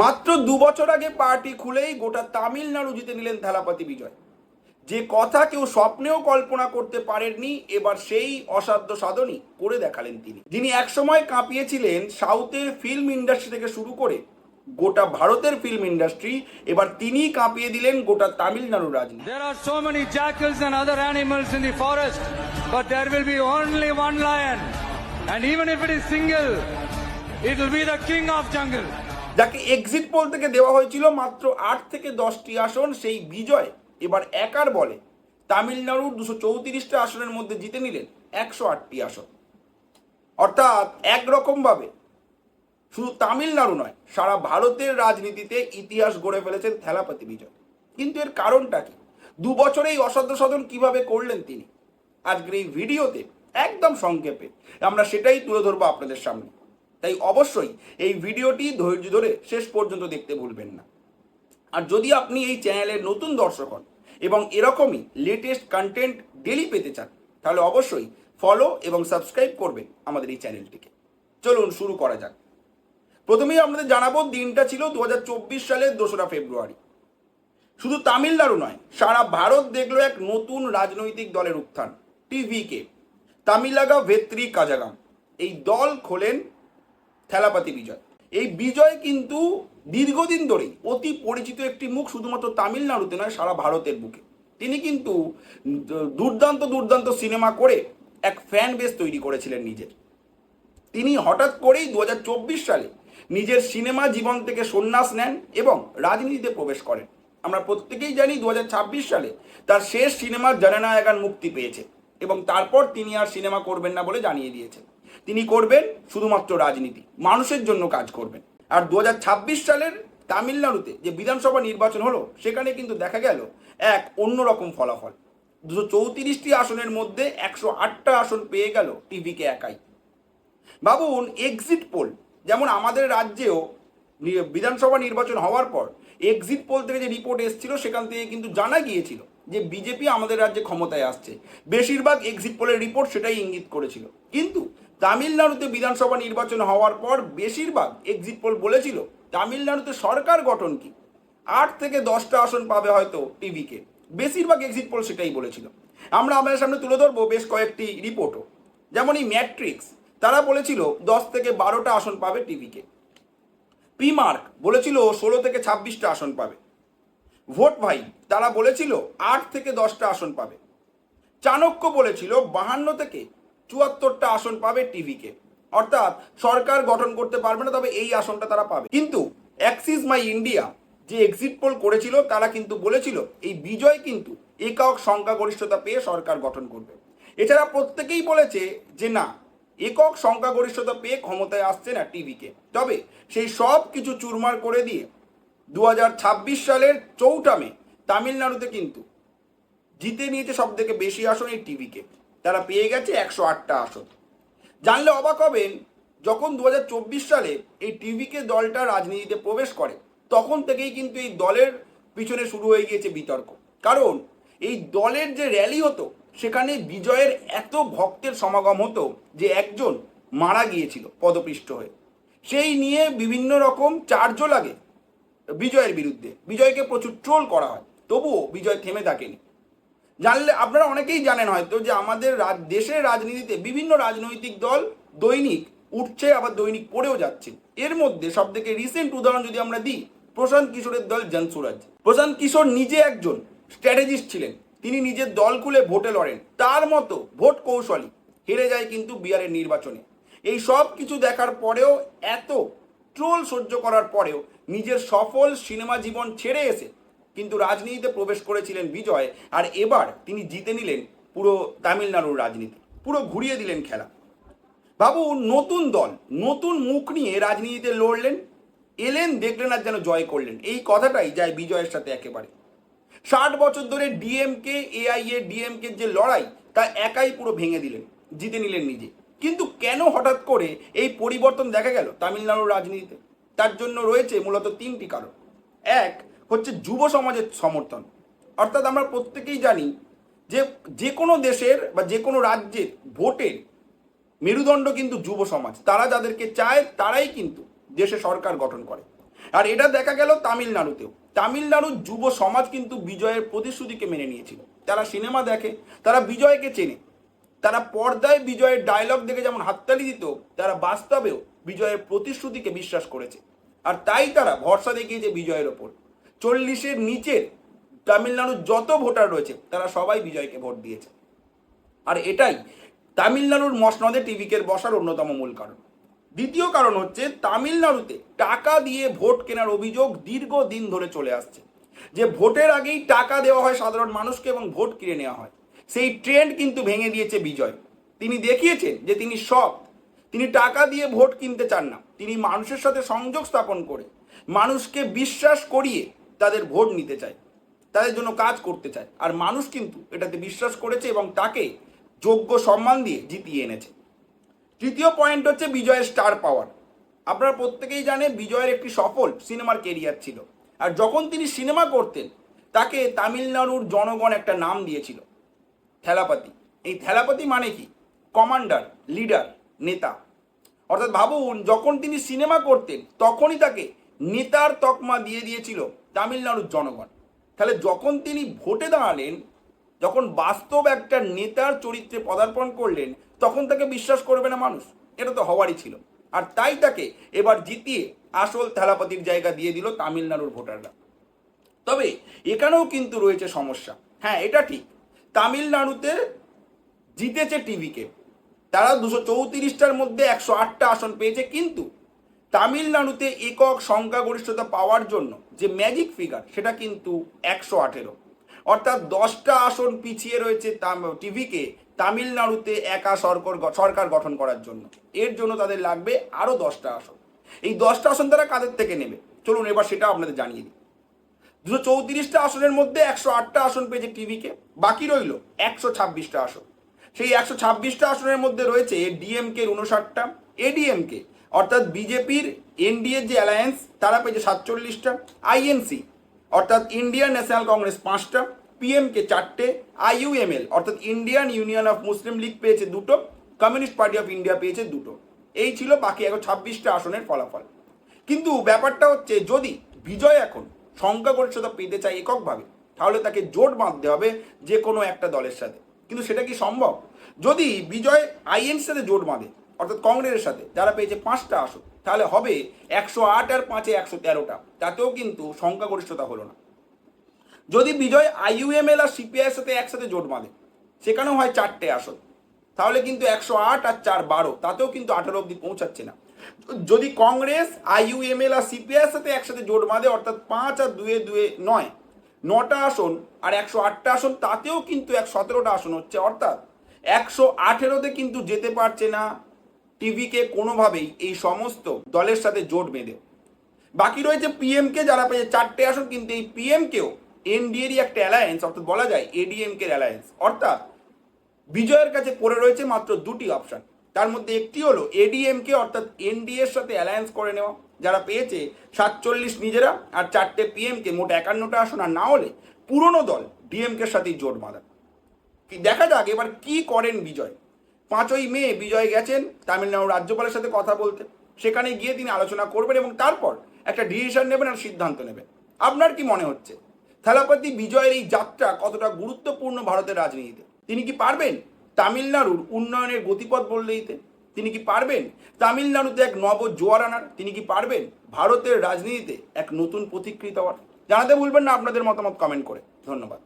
মাত্র 2 বছর আগে পার্টি খুলেই গোটা তামিলনাড়ু জিতে নিলেন থালাপতি বিজয়। যে কথা কেউ স্বপ্নেও কল্পনা করতে পারেননি, এবার সেই অসাধ্য সাধনই করে দেখালেন তিনি। যিনি একসময় কাঁপিয়েছিলেন সাউথের ফিল্ম ইন্ডাস্ট্রি থেকে শুরু করে গোটা ভারতের ফিল্ম ইন্ডাস্ট্রি, এবার তিনিই কাঁপিয়ে দিলেন গোটা তামিলনাড়ুর রাজনীতি। There are so many jackals and other animals in the forest, but there will be only one lion. And even if it is single, it will be the king of jungle. যাকে exit pole থেকে দেওয়া হয়েছিল মাত্র 8 থেকে 10টি আসন, সেই বিজয় এবার একার বলে তামিলনাড়ুর 234টা আসনের মধ্যে জিতে নিলেন 108টি আসন। অর্থাৎ একরকমভাবে শুধু তামিলনাড়ু নয়, সারা ভারতের রাজনীতিতে ইতিহাস গড়ে ফেলেছেন থালাপতি বিজয়। কিন্তু এর কারণটা কি? 2 বছরে এই অসাধ্য সাধন কিভাবে করলেন তিনি? আজকের এই ভিডিওতে একদম সংক্ষেপে আমরা সেটাই তুলে ধরবো আপনাদের সামনে। তাই অবশ্যই এই ভিডিওটি ধৈর্য ধরে শেষ পর্যন্ত দেখতে ভুলবেন না। আর যদি আপনি এই চ্যানেলের নতুন দর্শক হন এবং এরকমই লেটেস্ট কন্টেন্ট ডেলি পেতে চান, তাহলে অবশ্যই ফলো এবং সাবস্ক্রাইব করবেন আমাদের এই চ্যানেলটিকে। চলুন শুরু করা যাক। প্রথমেই আপনাদের জানাবো, দিনটা ছিল 2024 সালের 2রা ফেব্রুয়ারি। শুধু তামিলনাড়ু নয়, সারা ভারত দেখলো এক নতুন রাজনৈতিক দলের উত্থান, টিভিকে, তামিলাগা ভেত্রি কাজাগাম। এই দল খোলেন থালাপতি বিজয়। এই বিজয় কিন্তু দীর্ঘদিন ধরেই অতি পরিচিত একটি মুখ, শুধুমাত্র তামিলনাড়ুতে নয়, সারা ভারতের বুকে। তিনি কিন্তু দুর্দান্ত দুর্দান্ত সিনেমা করে এক ফ্যান বেস তৈরি করেছিলেন নিজের। তিনি হঠাৎ করেই 2024 সালে নিজের সিনেমা জীবন থেকে সন্ন্যাস নেন এবং রাজনীতিতে প্রবেশ করেন। আমরা প্রত্যেকেই জানি 2026 সালে তার শেষ সিনেমা জননায়গান মুক্তি পেয়েছে এবং তারপর তিনি আর সিনেমা করবেন না বলে জানিয়ে দিয়েছেন। তিনি করবেন শুধুমাত্র রাজনীতি, মানুষের জন্য কাজ করবেন। আর 2026 সালের তামিলনাড়ুতে যে বিধানসভা নির্বাচন হলো, সেখানে কিন্তু দেখা গেল এক অন্যরকম ফলাফল। 234টি আসনের মধ্যে 108টা আসন পেয়ে গেল টিভিকে একাই। ভাবুন, এক্সিট পোল যেমন আমাদের রাজ্যেও বিধানসভা নির্বাচন হওয়ার পর এক্সিট পোল থেকে যে রিপোর্ট এসেছিল, সেখান থেকে কিন্তু জানা গিয়েছিল যে বিজেপি আমাদের রাজ্যে ক্ষমতায় আসছে। বেশিরভাগ এক্সিট পোলের রিপোর্ট সেটাই ইঙ্গিত করেছিল। কিন্তু তামিলনাড়ুতে বিধানসভা নির্বাচন হওয়ার পর বেশিরভাগ এক্সিট পোল বলেছিল তামিলনাড়ুতে সরকার গঠন কি, 8 থেকে 10টা আসন পাবে হয়তো টিভিকে। বেশিরভাগ এক্সিট পোল সেটাই বলেছিল। আমরা আমাদের সামনে তুলে ধরবো বেশ কয়েকটি রিপোর্টও, যেমন এই ম্যাট্রিক্স, তারা বলেছিল 10 থেকে 12টা আসন পাবে টিভিকে। পিমার্ক বলেছিল 16 থেকে 26টা আসন পাবে। ভোট ভাই তারা বলেছিল 8 থেকে 10টা আসন পাবে। চাণক্য বলেছিল 52 থেকে 74টা আসন পাবে টিভিকে। অর্থাৎ সরকার গঠন করতে পারবে না, তবে এই আসনটা তারা পাবে। কিন্তু অ্যাক্সিস মাই ইন্ডিয়া যে এক্সিট পোল করেছিল, তারা কিন্তু বলেছিল এই বিজয় কিন্তু একক সংখ্যাগরিষ্ঠতা পেয়ে সরকার গঠন করবে। এছাড়া প্রত্যেকেই বলেছে যে না, একক সংখ্যাগরিষ্ঠতা পেয়ে ক্ষমতায় আসছে না টিভিকে। তবে সেই সব কিছু চুরমার করে দিয়ে 2026 সালের 4 মে তামিলনাড়ুতে কিন্তু জিতে নিয়েছে সব থেকে বেশি আসন এই টিভিকে। তারা পেয়ে গেছে 108টা আসন। জানলে অবাক হবেন, যখন 2024 সালে এই টিভিকে দলটা রাজনীতিতে প্রবেশ করে, তখন থেকেই কিন্তু এই দলের পিছনে শুরু হয়ে গিয়েছে বিতর্ক। কারণ এই দলের যে র্যালি হতো, সেখানে বিজয়ের এত ভক্তের সমাগম হতো যে একজন মারা গিয়েছিল পদপিষ্ট হয়ে। সেই নিয়ে বিভিন্ন রকম চার্জও লাগে বিজয়ের বিরুদ্ধে, বিজয়কে প্রচুর ট্রোল করা হয়। তবুও বিজয় থেমে থাকেনি। জানলে আপনারা অনেকেই জানেন হয়তো যে আমাদের দেশের রাজনীতিতে বিভিন্ন রাজনৈতিক দল দৈনিক উঠছে, আবার দৈনিক পড়েও যাচ্ছে। এর মধ্যে সব থেকে রিসেন্ট উদাহরণ যদি আমরা দিই, প্রশান্ত কিশোরের দল জনসুরাজ। প্রশান্ত কিশোর নিজে একজন স্ট্র্যাটেজিস্ট ছিলেন, তিনি নিজের দল খুলে ভোটে লড়েন। তার মতো ভোট কৌশলী হেরে যায় কিন্তু বিহারের নির্বাচনে। এই সব কিছু দেখার পরেও, এত ট্রোল সহ্য করার পরেও নিজের সফল সিনেমা জীবন ছেড়ে এসে কিন্তু রাজনীতিতে প্রবেশ করেছিলেন বিজয়। আর এবার তিনি জিতে নিলেন পুরো তামিলনাড়ুর রাজনীতি, পুরো ঘুরিয়ে দিলেন খেলা। ভাবুন, নতুন দল, নতুন মুখ নিয়ে রাজনীতিতে লড়লেন, এলেন, দেখলেন আর যেন জয় করলেন। এই কথাটাই যায় বিজয়ের সাথে একেবারে। 60 বছর ধরে ডিএমকে এআইএ ডিএমকে যে লড়াই, তা একাই পুরো ভেঙে দিলেন, জিতে নিলেন নিজে। কিন্তু কেন হঠাৎ করে এই পরিবর্তন দেখা গেল তামিলনাড়ুর রাজনীতিতে? তার জন্য রয়েছে মূলত 3টি কারণ। এক হচ্ছে যুব সমাজের সমর্থন। অর্থাৎ আমরা প্রত্যেকেই জানি যে যে কোনো দেশের বা যে কোনো রাজ্যের ভোটের মেরুদণ্ড কিন্তু যুব সমাজ। তারা যাদেরকে চায় তারাই কিন্তু দেশে সরকার গঠন করে। আর এটা দেখা গেল তামিলনাড়ুতেও। তামিলনাড়ুর যুব সমাজ কিন্তু বিজয়ের প্রতিশ্রুতিকে মেনে নিয়েছিল। তারা সিনেমা দেখে, তারা বিজয়কে চেনে, তারা পর্দায় বিজয়ের ডায়লগ দেখে যেমন হাততালি দিত, তারা বাস্তবেও বিজয়ের প্রতিশ্রুতিকে বিশ্বাস করেছে। আর তাই তারা ভরসা দেখিয়েছে বিজয়ের ওপর। 40-এর নিচের তামিলনাড়ুর যত ভোটার রয়েছে তারা সবাই বিজয়কে ভোট দিয়েছে। আর এটাই তামিলনাড়ুর মসনদে টিভিকের বসার অন্যতম মূল কারণ। দ্বিতীয় কারণ হচ্ছে তামিলনাড়ুতে টাকা দিয়ে ভোট কেনার অভিযোগ দীর্ঘদিন ধরে চলে আসছে। যে ভোটের আগেই টাকা দেওয়া হয় সাধারণ মানুষকে এবং ভোট কিনে নেওয়া হয়, সেই ট্রেন্ড কিন্তু ভেঙে দিয়েছে বিজয়। তিনি দেখিয়েছেন যে তিনি সৎ। তিনি টাকা দিয়ে ভোট কিনতে চান না, তিনি মানুষের সাথে সংযোগ স্থাপন করে মানুষকে বিশ্বাস করিয়ে তাদের ভোট নিতে চায়, তাদের জন্য কাজ করতে চায়। আর মানুষ কিন্তু এটাতে বিশ্বাস করেছে এবং তাকে যোগ্য সম্মান দিয়ে জিতিয়ে এনেছে। তৃতীয় পয়েন্ট হচ্ছে বিজয়ের স্টার পাওয়ার। আপনারা প্রত্যেকেই জানেন বিজয়ের একটি সফল সিনেমার কেরিয়ার ছিল। আর যখন তিনি সিনেমা করতেন তাকে তামিলনাড়ুর জনগণ একটা নাম দিয়েছিল, থেলাপাতি। এই থেলাপাতি মানে কি? কমান্ডার, লিডার, নেতা। অর্থাৎ ভাবুন, যখন তিনি সিনেমা করতেন তখনই তাকে নেতার তকমা দিয়ে দিয়েছিল তামিলনাড়ুর জনগণ। তাহলে যখন তিনি ভোটে দাঁড়ালেন, যখন বাস্তব একটা নেতার চরিত্রে পদার্পণ করলেন, তখন তাকে বিশ্বাস করবে না মানুষ? এটা তো হওয়ারই ছিল। আর তাই তাকে এবার জিতিয়ে আসল থেলাপাতির জায়গা দিয়ে দিল তামিলনাড়ুর ভোটাররা। তবে এখানেও কিন্তু রয়েছে সমস্যা। হ্যাঁ, এটা ঠিক, তামিলনাড়ুতে জিতেছে টিভিকে, তারা 234টার মধ্যে 108টা আসন পেয়েছে। কিন্তু তামিলনাড়ুতে একক সংখ্যাগরিষ্ঠতা পাওয়ার জন্য যে ম্যাজিক ফিগার, সেটা কিন্তু 118। অর্থাৎ 10টা আসন পিছিয়ে রয়েছে টিভিকে তামিলনাড়ুতে একা সরকার গঠন করার জন্য। এর জন্য তাদের লাগবে আরও 10টা আসন। এই 10টা আসন তারা কাদের থেকে নেবে, চলুন এবার সেটা আপনাদের জানিয়ে দিই। 234টা আসনের মধ্যে 108টা আসন পেয়েছে টিভিকে, বাকি রইল 126টা আসন। সেই 126টা আসনের মধ্যে রয়েছে ডিএমকে 59টা, এডিএমকে অর্থাৎ বিজেপির এনডিএ যে অ্যালায়েন্স, তারা পেয়েছে 47টা, আইএনসি অর্থাৎ ইন্ডিয়ান ন্যাশনাল কংগ্রেস 5টা, পিএমকে 4টে, আইইউএমএল অর্থাৎ Indian union of Muslim League পেয়েছে 2টো, কমিউনিস্ট পার্টি অফ ইন্ডিয়া পেয়েছে 2টো। এই ছিল বাকি 126টা আসনের ফলাফল। কিন্তু ব্যাপারটা হচ্ছে, যদি বিজয় এখন সংখ্যাগরিষ্ঠতা পেতে চায় এককভাবে, তাহলে তাকে জোট বাঁধতে হবে যে কোনো একটা দলের সাথে। কিন্তু সেটা কি সম্ভব? যদি বিজয় আইএনসির সাথে জোট বাঁধে, অর্থাৎ কংগ্রেসের সাথে, যারা পেয়েছে 5টা আসন, তাহলে হবে 108 আর 5-এ 113টা, তাতেও কিন্তু সংখ্যাগরিষ্ঠতা হলো না। যদি বিজয় আইইউএমএল আর সিপিআইয়ের সাথে একসাথে জোট বাঁধে, সেখানেও হয় 4টে আসন, তাহলে কিন্তু 108 আর 4 12, তাতেও কিন্তু 18 অব্দি পৌঁছাচ্ছে না। যদি কংগ্রেস আইইউএমএল আর সিপিআইয়ের সাথে একসাথে জোট বাঁধে, অর্থাৎ 5 আর 2-এ 9, 9টা আসন আর 108টা আসন, তাতেও কিন্তু 117টা আসন হচ্ছে। অর্থাৎ 118তে কিন্তু যেতে পারছে না টিভিকে কোনোভাবেই এই সমস্ত দলের সাথে জোট বেঁধে। বাকি রয়েছে পিএমকে, যারা পেয়েছে 4টে আসন। কিন্তু এই পিএমকেও এনডিএরই একটা অ্যালায়েন্স, অর্থাৎ বলা যায় এডিএমকে অ্যালায়েন্স। অর্থাৎ বিজয়ের কাছে পড়ে রয়েছে মাত্র 2টি অপশন। তার মধ্যে একটি হলো এডিএমকে অর্থাৎ এনডিএর সাথে অ্যালায়েন্স করে নেওয়া, যারা পেয়েছে 47 নিজেরা, আর 4টে পিএমকে, মোট 51টা আসন। আর না হলে পুরনো দল ডিএমকের সাথেই জোট বাঁধা। দেখা যাক এবার কি করেন বিজয়। 5ই মে বিজয় গেছেন তামিলনাড়ুর রাজ্যপালের সাথে কথা বলতে। সেখানে গিয়ে তিনি আলোচনা করবেন এবং তারপর একটা ডিসিশন নেবেন আর সিদ্ধান্ত নেবেন। আপনার কি মনে হচ্ছে থেলাপাতি বিজয়ের এই যাত্রা কতটা গুরুত্বপূর্ণ ভারতের রাজনীতিতে? তিনি কি পারবেন তামিলনাড়ুর উন্নয়নের গতিপথ বদলে দিতে? তিনি কি পারবেন তামিলনাড়ুতে এক নব জোয়ার আনার? তিনি কি পারবেন ভারতের রাজনীতিতে এক নতুন পথিকৃত হওয়ার? জানাতে ভুলবেন না আপনাদের মতামত কমেন্ট করে। ধন্যবাদ।